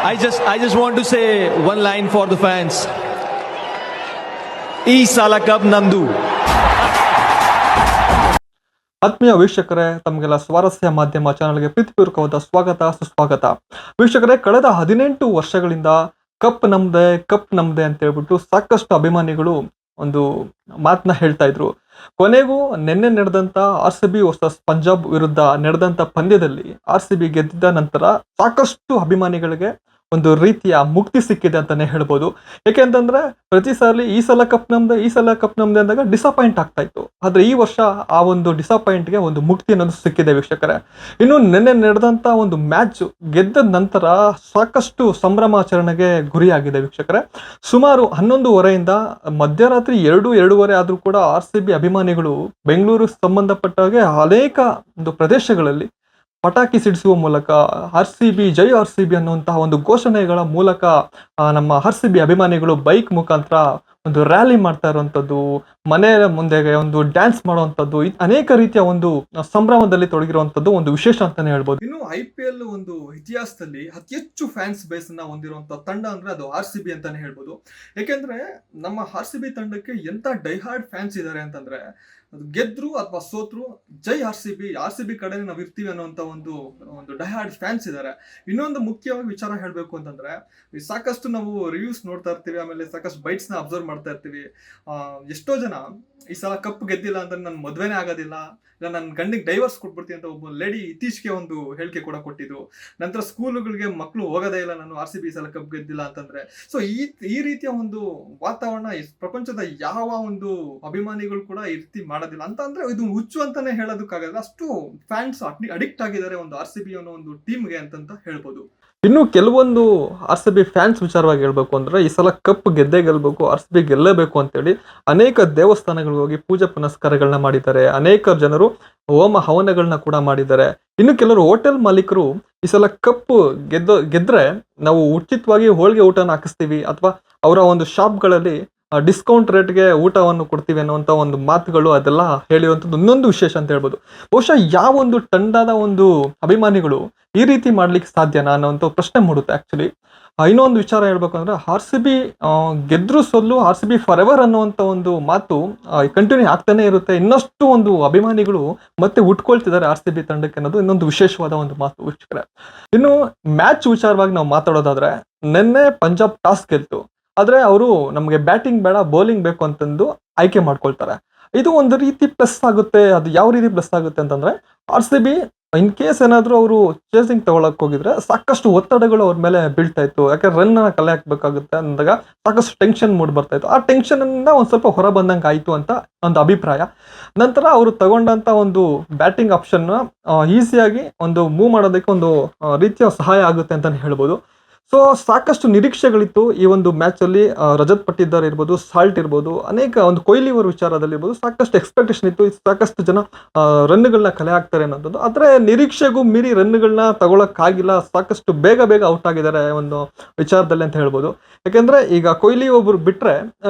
I just want to say one line for the fans. ಈ ಸಲ cup ನಮ್ದು. ಆತ್ಮೀಯ ವೀಕ್ಷಕರೇ, ತಮಗೆಲ್ಲ ಸ್ವಾರಸ್ಯ ಮಾಧ್ಯಮ ಚಾನಲ್ಗೆ ಪ್ರೀತಿಪೂರ್ವಕವಾದ ಸ್ವಾಗತ ಸುಸ್ವಾಗತ. ವೀಕ್ಷಕರೇ, ಕಳೆದ 18 ವರ್ಷಗಳಿಂದ ಕಪ್ ನಮ್ದೆ ಅಂತ ಹೇಳ್ಬಿಟ್ಟು ಸಾಕಷ್ಟು ಅಭಿಮಾನಿಗಳು ಒಂದು ಮಾತನ್ನ ಹೇಳ್ತಾ ಇದ್ರು. ಕೊನೆಗೂ ನಿನ್ನೆ ನಡೆದಂತ RCB ವರ್ಸಸ್ ಪಂಜಾಬ್ ವಿರುದ್ಧ ನಡೆದಂತ ಪಂದ್ಯದಲ್ಲಿ RCB ಗೆದ್ದಿದ್ದ ನಂತರ ಸಾಕಷ್ಟು ಅಭಿಮಾನಿಗಳಿಗೆ ಒಂದು ರೀತಿಯ ಮುಕ್ತಿ ಸಿಕ್ಕಿದೆ ಅಂತಾನೆ ಹೇಳ್ಬೋದು. ಯಾಕೆಂತಂದ್ರೆ ಪ್ರತಿ ಸಾರಿ ಈ ಸಲ ಕಪ್ ನಮ್ದೆ ಅಂದಾಗ ಡಿಸಪಾಯಿಂಟ್ ಆಗ್ತಾ ಇತ್ತು. ಆದ್ರೆ ಈ ವರ್ಷ ಆ ಒಂದು ಡಿಸಪಾಯಿಂಟ್ಗೆ ಒಂದು ಮುಕ್ತಿ ಅನ್ನೋದು ಸಿಕ್ಕಿದೆ ವೀಕ್ಷಕರೇ. ಇನ್ನು ನಿನ್ನೆ ನಡೆದಂತ ಒಂದು ಮ್ಯಾಚ್ ಗೆದ್ದ ನಂತರ ಸಾಕಷ್ಟು ಸಂಭ್ರಮಾಚರಣೆಗೆ ಗುರಿಯಾಗಿದೆ ವೀಕ್ಷಕರೇ. ಸುಮಾರು 11:30 ಮಧ್ಯರಾತ್ರಿ 2-2:30 ಆದ್ರೂ ಕೂಡ RCB ಅಭಿಮಾನಿಗಳು ಬೆಂಗಳೂರು ಸಂಬಂಧಪಟ್ಟಾಗೆ ಅನೇಕ ಒಂದು ಪ್ರದೇಶಗಳಲ್ಲಿ ಪಟಾಕಿ ಸಿಡಿಸುವ ಮೂಲಕ RCB ಜೈ RCB ಅನ್ನುವಂತಹ ಒಂದು ಘೋಷಣೆಗಳ ಮೂಲಕ ನಮ್ಮ RCB ಅಭಿಮಾನಿಗಳು ಬೈಕ್ ಮುಖಾಂತರ ಒಂದು ರ್ಯಾಲಿ ಮಾಡ್ತಾ ಇರುವಂತದ್ದು, ಮನೆಯ ಮುಂದೆಗೆ ಒಂದು ಡ್ಯಾನ್ಸ್ ಮಾಡುವಂತದ್ದು, ಅನೇಕ ರೀತಿಯ ಒಂದು ಸಂಭ್ರಮದಲ್ಲಿ ತೊಡಗಿರುವಂತದ್ದು ಒಂದು ವಿಶೇಷ ಅಂತಾನೆ ಹೇಳ್ಬೋದು. ಇನ್ನು IPL ಒಂದು ಇತಿಹಾಸದಲ್ಲಿ ಅತಿ ಹೆಚ್ಚು ಫ್ಯಾನ್ಸ್ ಬೇಸ್ ಅನ್ನ ಹೊಂದಿರುವಂತ ತಂಡ ಅಂದ್ರೆ ಅದು RCB ಅಂತಾನೆ ಹೇಳ್ಬೋದು. ಯಾಕೆಂದ್ರೆ ನಮ್ಮ RCB ತಂಡಕ್ಕೆ ಎಂತ ಡೈಹಾರ್ಡ್ ಫ್ಯಾನ್ಸ್ ಇದ್ದಾರೆ ಅಂತಂದ್ರೆ, ಅದು ಗೆದ್ರು ಅಥವಾ ಸೋತ್ರು ಜೈ RCB ಕಡೆನೇ ನಾವು ಇರ್ತೀವಿ ಅನ್ನುವಂತ ಒಂದು ಡೈಹಾರ್ಡ್ ಫ್ಯಾನ್ಸ್ ಇದ್ದಾರೆ. ಇನ್ನೊಂದು ಮುಖ್ಯವಾಗಿ ವಿಚಾರ ಹೇಳ್ಬೇಕು ಅಂತಂದ್ರೆ, ಸಾಕಷ್ಟು ನಾವು ರಿವ್ಯೂಸ್ ನೋಡ್ತಾ ಇರ್ತೀವಿ, ಆಮೇಲೆ ಸಾಕಷ್ಟು ಬೈಟ್ಸ್ ನ ಅಬ್ಸರ್ವ್ ಮಾಡ್ತಾ ಇರ್ತೀವಿ. ಎಷ್ಟೋ ಜನ ಈ ಸಲ ಕಪ್ ಗೆದ್ದಿಲ್ಲ ಅಂದ್ರೆ ನನ್ ಮದ್ವೆನೇ ಆಗೋದಿಲ್ಲ, ಇಲ್ಲ ನನ್ನ ಗಂಡಿಗೆ ಡೈವರ್ಸ್ ಕೊಟ್ಬಿಡ್ತೀನಿ ಅಂತ ಒಬ್ಬ ಲೇಡಿ ಇತ್ತೀಚೆಗೆ ಒಂದು ಹೇಳಿಕೆ ಕೂಡ ಕೊಟ್ಟಿದ್ರು. ನಂತರ ಸ್ಕೂಲ್ಗಳಿಗೆ ಮಕ್ಕಳು ಹೋಗೋದೇ ಇಲ್ಲ ನಾನು RCB ಈ ಸಲ ಕಪ್ ಗೆದ್ದಿಲ್ಲ ಅಂತಂದ್ರೆ. ಸೊ ಈ ರೀತಿಯ ಒಂದು ವಾತಾವರಣ ಪ್ರಪಂಚದ ಯಾವ ಒಂದು ಅಭಿಮಾನಿಗಳು ಕೂಡ ಈ ರೀತಿ ಮಾಡೋದಿಲ್ಲ ಅಂತ ಅಂದ್ರೆ ಇದು ಹುಚ್ಚು ಅಂತಾನೆ ಹೇಳೋದಕ್ಕಾಗಲ್ಲ. ಅಷ್ಟು ಫ್ಯಾನ್ಸ್ ಅಡಿಕ್ಟ್ ಆಗಿದ್ದಾರೆ ಒಂದು RCB ಅನ್ನೋ ಒಂದು ಟೀಮ್ಗೆ ಅಂತ ಹೇಳ್ಬೋದು. ಇನ್ನು ಕೆಲವೊಂದು RCB ಫ್ಯಾನ್ಸ್ ವಿಚಾರವಾಗಿ ಹೇಳ್ಬೇಕು ಅಂದ್ರೆ, ಈ ಸಲ ಕಪ್ ಗೆದ್ದೇ ಗೆಲ್ಬೇಕು, RCB ಗೆಲ್ಲಬೇಕು ಅಂತೇಳಿ ಅನೇಕ ದೇವಸ್ಥಾನಗಳಿಗೆ ಹೋಗಿ ಪೂಜೆ ಪುನಸ್ಕಾರಗಳನ್ನ ಮಾಡಿದ್ದಾರೆ. ಅನೇಕ ಜನರು ಹೋಮ ಹವನಗಳನ್ನ ಕೂಡ ಮಾಡಿದ್ದಾರೆ. ಇನ್ನು ಕೆಲವರು ಹೋಟೆಲ್ ಮಾಲೀಕರು ಈ ಸಲ ಕಪ್ ಗೆದ್ರೆ ನಾವು ಉಚಿತವಾಗಿ ಹೋಳಿಗೆ ಊಟನ ಹಾಕಿಸ್ತೀವಿ ಅಥವಾ ಅವರ ಒಂದು ಶಾಪ್ಗಳಲ್ಲಿ ಡಿಸ್ಕೌಂಟ್ ರೇಟ್ಗೆ ಊಟವನ್ನು ಕೊಡ್ತೀವಿ ಅನ್ನುವಂಥ ಒಂದು ಮಾತುಗಳು ಅದೆಲ್ಲ ಹೇಳಿರುವಂಥದ್ದು ಇನ್ನೊಂದು ವಿಶೇಷ ಅಂತ ಹೇಳ್ಬೋದು. ಬಹುಶಃ ಯಾವ ಒಂದು ತಂಡದ ಒಂದು ಅಭಿಮಾನಿಗಳು ಈ ರೀತಿ ಮಾಡ್ಲಿಕ್ಕೆ ಸಾಧ್ಯನಾ ಅನ್ನೋಂಥ ಪ್ರಶ್ನೆ ಮೂಡುತ್ತೆ ಆಕ್ಚುಲಿ. ಇನ್ನೊಂದು ವಿಚಾರ ಹೇಳ್ಬೇಕು ಅಂದ್ರೆ, RCB ಗೆದ್ರು ಸೊಲ್ಲು RCB ಫಾರ್ ಎವರ್ ಅನ್ನುವಂಥ ಒಂದು ಮಾತು ಕಂಟಿನ್ಯೂ ಆಗ್ತಾನೆ ಇರುತ್ತೆ. ಇನ್ನಷ್ಟು ಒಂದು ಅಭಿಮಾನಿಗಳು ಮತ್ತೆ ಉಟ್ಕೊಳ್ತಿದ್ದಾರೆ RCB ತಂಡಕ್ಕೆ ಅನ್ನೋದು ಇನ್ನೊಂದು ವಿಶೇಷವಾದ ಒಂದು ಮಾತು ವೀಕ್ಷಕರೇ. ಇನ್ನು ಮ್ಯಾಚ್ ವಿಚಾರವಾಗಿ ನಾವು ಮಾತಾಡೋದಾದ್ರೆ, ನಿನ್ನೆ ಪಂಜಾಬ್ ಟಾಸ್ ಗೆಲ್ತು, ಆದ್ರೆ ಅವರು ನಮಗೆ ಬ್ಯಾಟಿಂಗ್ ಬೇಡ ಬೌಲಿಂಗ್ ಬೇಕು ಅಂತಂದು ಆಯ್ಕೆ ಮಾಡ್ಕೊಳ್ತಾರೆ. ಇದು ಒಂದು ರೀತಿ ಪ್ಲಸ್ ಆಗುತ್ತೆ. ಅದು ಯಾವ ರೀತಿ ಪ್ಲಸ್ ಆಗುತ್ತೆ ಅಂತಂದ್ರೆ, RCB ಇನ್ ಕೇಸ್ ಏನಾದ್ರು ಅವರು ಚೇಸಿಂಗ್ ತಗೊಳಕ್ ಹೋಗಿದ್ರೆ ಸಾಕಷ್ಟು ಒತ್ತಡಗಳು ಅವ್ರ ಮೇಲೆ ಬೀಳ್ತಾ ಇತ್ತು. ಯಾಕಂದ್ರೆ ರನ್ ಕಲೆ ಹಾಕ್ಬೇಕಾಗುತ್ತೆ ಅಂದಾಗ ಸಾಕಷ್ಟು ಟೆನ್ಷನ್ ಮೂಡ್ ಬರ್ತಾ ಇತ್ತು. ಆ ಟೆನ್ಷನ್ ಇಂದ ಒಂದ್ ಸ್ವಲ್ಪ ಹೊರ ಬಂದಂಗೆ ಆಯ್ತು ಅಂತ ಒಂದು ಅಭಿಪ್ರಾಯ. ನಂತರ ಅವರು ತಗೊಂಡಂತ ಒಂದು ಬ್ಯಾಟಿಂಗ್ ಆಪ್ಷನ್ ಈಸಿಯಾಗಿ ಒಂದು ಮೂವ್ ಮಾಡೋದಕ್ಕೆ ಒಂದು ರೀತಿಯ ಸಹಾಯ ಆಗುತ್ತೆ ಅಂತಾನೆ ಹೇಳ್ಬೋದು. ಸೊ ಸಾಕಷ್ಟು ನಿರೀಕ್ಷೆಗಳಿತ್ತು ಈ ಒಂದು ಮ್ಯಾಚ್ ಅಲ್ಲಿ. ರಜತ್ ಪಟ್ಟಿದಾರ್ ಇರ್ಬೋದು, ಸಾಲ್ಟ್ ಇರ್ಬೋದು, ಅನೇಕ ಒಂದು ಕೊಹ್ಲಿ ಅವರ ವಿಚಾರದಲ್ಲಿ ಇರ್ಬೋದು, ಸಾಕಷ್ಟು ಎಕ್ಸ್ಪೆಕ್ಟೇಷನ್ ಇತ್ತು. ಸಾಕಷ್ಟು ಜನ ರನ್ಗಳನ್ನ ಕಲೆ ಹಾಕ್ತಾರೆ ಅನ್ನೋದು. ಆದ್ರೆ ನಿರೀಕ್ಷೆಗೂ ಮೀರಿ ರನ್ಗಳನ್ನ ತಗೊಳಕ್ಕಾಗಿಲ್ಲ. ಸಾಕಷ್ಟು ಬೇಗ ಔಟ್ ಆಗಿದ್ದಾರೆ ಒಂದು ವಿಚಾರದಲ್ಲಿ ಅಂತ ಹೇಳ್ಬೋದು. ಯಾಕೆಂದ್ರೆ ಈಗ ಕೊಹ್ಲಿ ಒಬ್ರು ಬಿಟ್ರೆ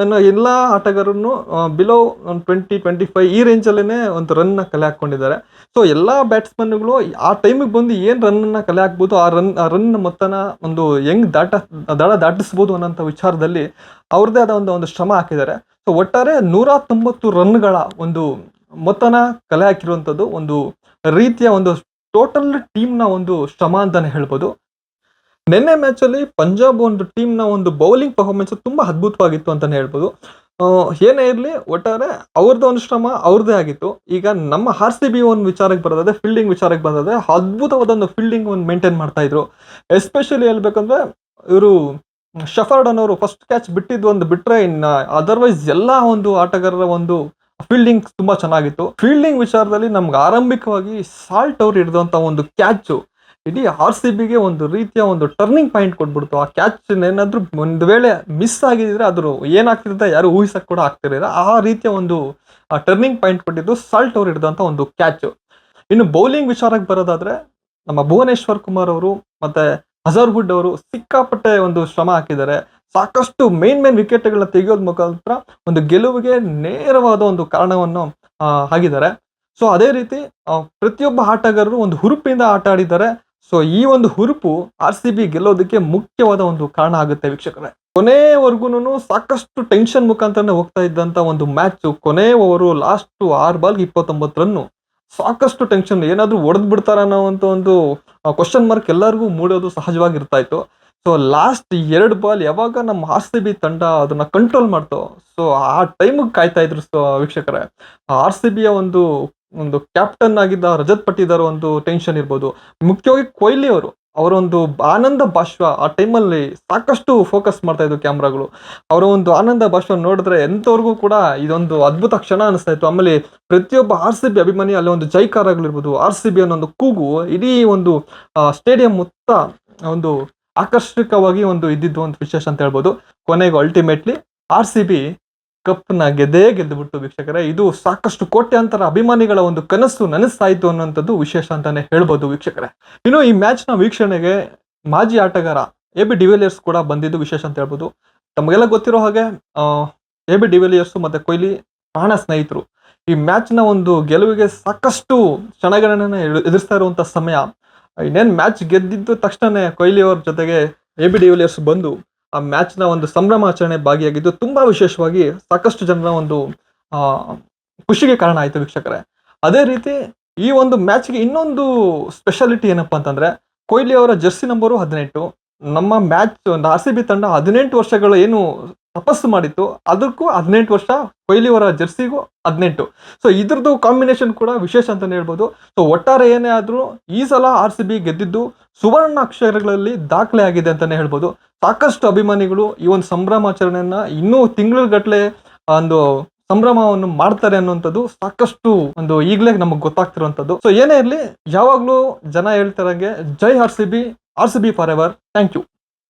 ಎಲ್ಲಾ ಆಟಗಾರನ್ನು ಬಿಲೋ 20-25 ಈ ರೇಂಜ್ ಅಲ್ಲೇನೆ ಒಂದು ರನ್ ಕಲೆ ಹಾಕೊಂಡಿದ್ದಾರೆ. ಸೊ ಎಲ್ಲಾ ಬ್ಯಾಟ್ಸ್ಮನ್ಗಳು ಆ ಟೈಮಿಗೆ ಬಂದು ಏನ್ ರನ್ ಕಲೆ ಹಾಕ್ಬೋದು, ಆ ರನ್ ಮೊತ್ತನ ಒಂದು ಹೆಂಗ್ ದಡ ದಾಟಿಸ್ಬೋದು ಅನ್ನೋಂಥ ವಿಚಾರದಲ್ಲಿ ಅವ್ರದ್ದೇ ಆದ ಒಂದು ಶ್ರಮ ಹಾಕಿದ್ದಾರೆ. ಸೊ ಒಟ್ಟಾರೆ 190 ರನ್ಗಳ ಒಂದು ಮೊತ್ತನ ಕಲೆ ಹಾಕಿರುವಂಥದ್ದು ಒಂದು ರೀತಿಯ ಒಂದು ಟೋಟಲ್ ಟೀಮ್ನ ಒಂದು ಶ್ರಮ ಅಂತಾನೆ ಹೇಳ್ಬೋದು. ನಿನ್ನೆ ಮ್ಯಾಚ್ ಅಲ್ಲಿ ಪಂಜಾಬ್ ಒಂದು ಟೀಮ್ನ ಒಂದು ಬೌಲಿಂಗ್ ಪರ್ಫಾರ್ಮೆನ್ಸ್ ತುಂಬಾ ಅದ್ಭುತವಾಗಿತ್ತು ಅಂತಾನೆ ಹೇಳ್ಬೋದು. ಏನೇ ಇರಲಿ, ಒಟ್ಟಾರೆ ಅವ್ರದ್ದು ಒಂದು ಶ್ರಮ ಅವ್ರದ್ದೇ ಆಗಿತ್ತು. ಈಗ ನಮ್ಮ RCB ಒಂದು ವಿಚಾರಕ್ಕೆ ಬರೋದಾದ್ರೆ, ಫೀಲ್ಡಿಂಗ್ ವಿಚಾರಕ್ಕೆ ಬಂದಾದ್ರೆ ಅದ್ಭುತವಾದ ಒಂದು ಫೀಲ್ಡಿಂಗ್ ಒಂದು ಮೇಂಟೈನ್ ಮಾಡ್ತಾ ಇದ್ರು. ಎಸ್ಪೆಷಲಿ ಹೇಳ್ಬೇಕಂದ್ರೆ ಇವರು ಶಫರ್ಡನ್ ಅವರು ಫಸ್ಟ್ ಕ್ಯಾಚ್ ಬಿಟ್ಟಿದ್ದು ಒಂದು ಬಿಟ್ರೆ ಇನ್ನ ಅದರ್ವೈಸ್ ಎಲ್ಲಾ ಒಂದು ಆಟಗಾರರ ಒಂದು ಫೀಲ್ಡಿಂಗ್ ತುಂಬಾ ಚೆನ್ನಾಗಿತ್ತು. ಫೀಲ್ಡಿಂಗ್ ವಿಚಾರದಲ್ಲಿ ನಮ್ಗೆ ಆರಂಭಿಕವಾಗಿ ಸಾಲ್ಟ್ ಅವ್ರು ಹಿಡಿದಂತ ಒಂದು ಕ್ಯಾಚ್ ಇಡೀ RCBಗೆ ಒಂದು ರೀತಿಯ ಒಂದು ಟರ್ನಿಂಗ್ ಪಾಯಿಂಟ್ ಕೊಟ್ಬಿಡ್ತು. ಆ ಕ್ಯಾಚ್ ಏನಾದ್ರು ಒಂದು ವೇಳೆ ಮಿಸ್ ಆಗಿದ್ರೆ ಅದ್ರ ಏನಾಗ್ತಿರುತ್ತೆ ಯಾರು ಊಹಿಸಕ್ ಕೂಡ ಆಗ್ತಿರಲಿಲ್ಲ. ಆ ರೀತಿಯ ಒಂದು ಟರ್ನಿಂಗ್ ಪಾಯಿಂಟ್ ಕೊಟ್ಟಿದ್ದು ಸಾಲ್ಟ್ ಅವ್ರು ಹಿಡಿದಂತ ಒಂದು ಕ್ಯಾಚ್. ಇನ್ನು ಬೌಲಿಂಗ್ ವಿಚಾರಕ್ಕೆ ಬರೋದಾದ್ರೆ, ನಮ್ಮ ಭುವನೇಶ್ವರ್ ಕುಮಾರ್ ಅವರು ಮತ್ತೆ ಅಜರ್ವುಡ್ ಅವರು ಸಿಕ್ಕಾಪಟ್ಟೆ ಒಂದು ಶ್ರಮ ಹಾಕಿದ್ದಾರೆ. ಸಾಕಷ್ಟು ಮೇನ್ ವಿಕೆಟ್ಗಳನ್ನ ತೆಗೆಯೋದ್ ಮುಖಾಂತರ ಒಂದು ಗೆಲುವಿಗೆ ನೇರವಾದ ಒಂದು ಕಾರಣವನ್ನು ಆಗಿದ್ದಾರೆ. ಸೊ ಅದೇ ರೀತಿ ಪ್ರತಿಯೊಬ್ಬ ಆಟಗಾರರು ಒಂದು ಹುರುಪಿನಿಂದ ಆಟ ಆಡಿದ್ದಾರೆ. ಸೊ ಈ ಒಂದು ಹುರುಪು ಆರ್ ಸಿ ಬಿ ಗೆಲ್ಲೋದಕ್ಕೆ ಮುಖ್ಯವಾದ ಒಂದು ಕಾರಣ ಆಗುತ್ತೆ ವೀಕ್ಷಕರೇ. ಕೊನೆವರೆಗೂ ಸಾಕಷ್ಟು ಟೆನ್ಷನ್ ಮುಖಾಂತರನೇ ಹೋಗ್ತಾ ಇದ್ದಂತ ಒಂದು ಮ್ಯಾಚ್, ಕೊನೆ ಓವರು ಲಾಸ್ಟ್ 6 ಬಾಲ್ಗೆ 29 ರನ್ನು. ಸಾಕಷ್ಟು ಟೆನ್ಷನ್, ಏನಾದ್ರೂ ಹೊಡೆದ್ ಬಿಡ್ತಾರ ಅನ್ನೋವಂತ ಒಂದು ಕ್ವಶನ್ ಮಾರ್ಕ್ ಎಲ್ಲರಿಗೂ ಮೂಡೋದು ಸಹಜವಾಗಿರ್ತಾ ಇತ್ತು. ಸೊ ಲಾಸ್ಟ್ 2 ಬಾಲ್ ಯಾವಾಗ ನಮ್ಮ ಆರ್ ಸಿ ಬಿ ತಂಡ ಅದನ್ನ ಕಂಟ್ರೋಲ್ ಮಾಡ್ತೋ, ಸೊ ಆ ಟೈಮಿಗೆ ಕಾಯ್ತಾ ಇದ್ರು ವೀಕ್ಷಕರೇ. ಆರ್ ಸಿ ಬಿಯ ಒಂದು ಕ್ಯಾಪ್ಟನ್ ಆಗಿದ್ದ ರಜತ್ ಪಟ್ಟಿದಾರ್ ಒಂದು ಟೆನ್ಷನ್ ಇರ್ಬೋದು, ಮುಖ್ಯವಾಗಿ ಕೊಹ್ಲಿ ಅವರ ಒಂದು ಆನಂದ ಬಾಷ್ಪ ಆ ಟೈಮಲ್ಲಿ ಸಾಕಷ್ಟು ಫೋಕಸ್ ಮಾಡ್ತಾ ಇದ್ವು ಕ್ಯಾಮ್ರಾಗಳು. ಅವರ ಒಂದು ಆನಂದ ಬಾಷ್ಪ ನೋಡಿದ್ರೆ ಎಂತವ್ರಿಗೂ ಕೂಡ ಇದೊಂದು ಅದ್ಭುತ ಕ್ಷಣ ಅನಿಸ್ತಾ ಇತ್ತು. ಆಮೇಲೆ ಪ್ರತಿಯೊಬ್ಬ ಆರ್ ಸಿ ಬಿ ಅಭಿಮಾನಿ ಅಲ್ಲಿ ಒಂದು ಜೈಕಾರಗಳಿರ್ಬೋದು, ಆರ್ ಸಿ ಬಿ ಅನ್ನೋ ಒಂದು ಕೂಗು ಇಡೀ ಒಂದು ಸ್ಟೇಡಿಯಂ ಮೊತ್ತ ಒಂದು ಆಕರ್ಷಕವಾಗಿ ಒಂದು ಇದ್ದಿದ್ದು ಒಂದು ವಿಶೇಷ ಅಂತ ಹೇಳ್ಬೋದು. ಕೊನೆಗೂ ಅಲ್ಟಿಮೇಟ್ಲಿ ಆರ್ ಸಿ ಬಿ ಕಪ್ನ ಗೆದ್ದು ವೀಕ್ಷಕರೇ. ಇದು ಸಾಕಷ್ಟು ಕೋಟ್ಯಾಂತರ ಅಭಿಮಾನಿಗಳ ಒಂದು ಕನಸು ನನಸಾಯಿತು ಅನ್ನೋಂಥದ್ದು ವಿಶೇಷ ಅಂತಾನೆ ಹೇಳ್ಬೋದು ವೀಕ್ಷಕರೇ. ಇನ್ನು ಈ ಮ್ಯಾಚ್ ನ ವೀಕ್ಷಣೆಗೆ ಮಾಜಿ ಆಟಗಾರ ಎ ಬಿ ಡಿವಿಲಿಯರ್ಸ್ ಕೂಡ ಬಂದಿದ್ದು ವಿಶೇಷ ಅಂತ ಹೇಳ್ಬೋದು. ತಮಗೆಲ್ಲ ಗೊತ್ತಿರೋ ಹಾಗೆ ಎ ಬಿ ಡಿವಿಲಿಯರ್ಸ್ ಮತ್ತೆ ಕೊಹ್ಲಿ ಪ್ರಾಣ ಸ್ನೇಹಿತರು. ಈ ಮ್ಯಾಚ್ ನ ಒಂದು ಗೆಲುವಿಗೆ ಸಾಕಷ್ಟು ಕ್ಷಣಗಳನ್ನ ಎದುರಿಸ್ತಾ ಇರುವಂತ ಸಮಯ. ಇನ್ನೇನ್ ಮ್ಯಾಚ್ ಗೆದ್ದಿದ್ದು ತಕ್ಷಣ ಕೊಹ್ಲಿ ಅವ್ರ ಜೊತೆಗೆ ಎ ಬಿ ಡಿವಿಲಿಯರ್ಸ್ ಬಂದು ಆ ಮ್ಯಾಚ್ ನ ಒಂದು ಸಂಭ್ರಮಾಚರಣೆ ಭಾಗಿಯಾಗಿದ್ದು ತುಂಬಾ ವಿಶೇಷವಾಗಿ ಸಾಕಷ್ಟು ಜನರ ಒಂದು ಖುಷಿಗೆ ಕಾರಣ ಆಯ್ತು ವೀಕ್ಷಕರೇ. ಅದೇ ರೀತಿ ಈ ಒಂದು ಮ್ಯಾಚ್ಗೆ ಇನ್ನೊಂದು ಸ್ಪೆಷಾಲಿಟಿ ಏನಪ್ಪಾ ಅಂತಂದ್ರೆ, ಕೊಹ್ಲಿ ಅವರ ಜರ್ಸಿ ನಂಬರು 18. ನಮ್ಮ ಮ್ಯಾಚ್ ಒಂದು ಆರ್ ಸಿ ಬಿ ತಂಡ 18 ವರ್ಷಗಳು ಏನು ತಪಸ್ಸು ಮಾಡಿತ್ತು, ಅದಕ್ಕೂ 18 ವರ್ಷ, ಕೊಹ್ಲಿ ಅವರ ಜರ್ಸಿಗೂ 18. ಸೊ ಇದ್ರದ್ದು ಕಾಂಬಿನೇಷನ್ ಕೂಡ ವಿಶೇಷ ಅಂತಾನೆ ಹೇಳ್ಬೋದು. ಸೊ ಒಟ್ಟಾರೆ ಏನೇ ಆದ್ರೂ ಈ ಸಲ ಆರ್ ಸಿ ಬಿ ಗೆದ್ದಿದ್ದು ಸುವರ್ಣ ಅಕ್ಷರಗಳಲ್ಲಿ ದಾಖಲೆ ಆಗಿದೆ ಅಂತಾನೆ ಹೇಳ್ಬೋದು. ಸಾಕಷ್ಟು ಅಭಿಮಾನಿಗಳು ಈ ಒಂದು ಸಂಭ್ರಮಾಚರಣೆಯನ್ನ ಇನ್ನೂ ತಿಂಗಳುಗಟ್ಟಲೆ ಒಂದು ಸಂಭ್ರಮವನ್ನು ಮಾಡ್ತಾರೆ ಅನ್ನುವಂಥದ್ದು ಸಾಕಷ್ಟು ಒಂದು ಈಗಲೇ ನಮಗೆ ಗೊತ್ತಾಗ್ತಿರುವಂಥದ್ದು. ಸೊ ಏನೇ ಇರಲಿ, ಯಾವಾಗ್ಲೂ ಜನ ಹೇಳ್ತಾರಂಗೆ ಜೈ R C B forever. Thank you.